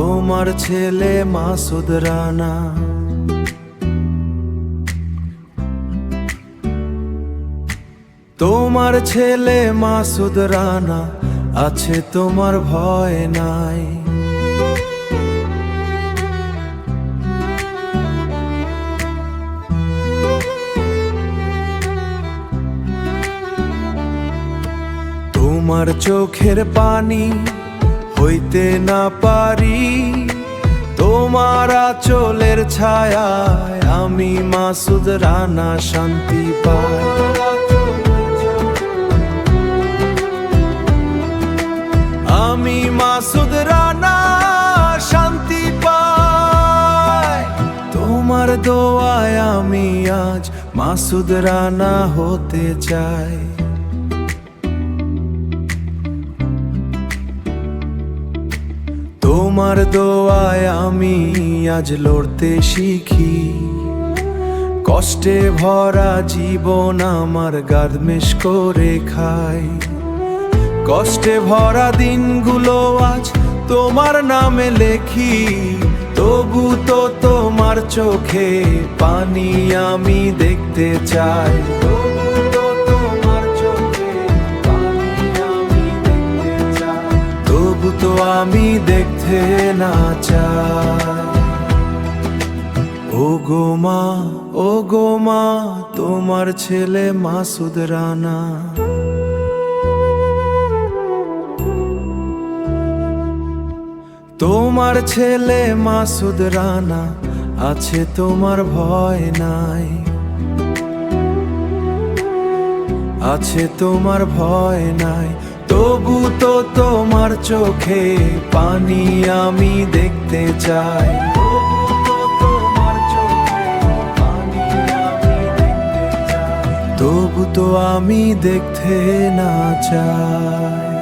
তোমার ছেলে মাসুদ রানা। তোমার ছেলে মাসুদ রানা, আছে তোমার ভয় নাই। তোমার চোখের পানি হইতে না পারি, তোমার আঁচলের ছায়ায় আমি মাসুদ রানা শান্তি পাই। আমি মাসুদ রানা শান্তি পাই। তোমার দোয়ায় আমি আজ মাসুদ রানা হতে চাই। তোমার দোয়ায় আমি আজ লড়তে শিখি। কষ্টে ভরা জীবন আমার গার্মেশ করে খাই। কষ্টে ভরা দিনগুলো আজ তোমার নামে লেখি। তবু তো তোমার চোখে পানি আমি দেখতে চাই। তবু তো আমি দেখতে না চাই। ও গো মা, তোমার ছেলে মাসুদ রানা। তোমার ছেলে মাসুদ রানা, আছে তোমার ভয় নাই। আছে তোমার ভয় নাই। তবু তো তোমার চোখে পানি আমি দেখতে চাই। তবু তো আমি দেখতে না চাই।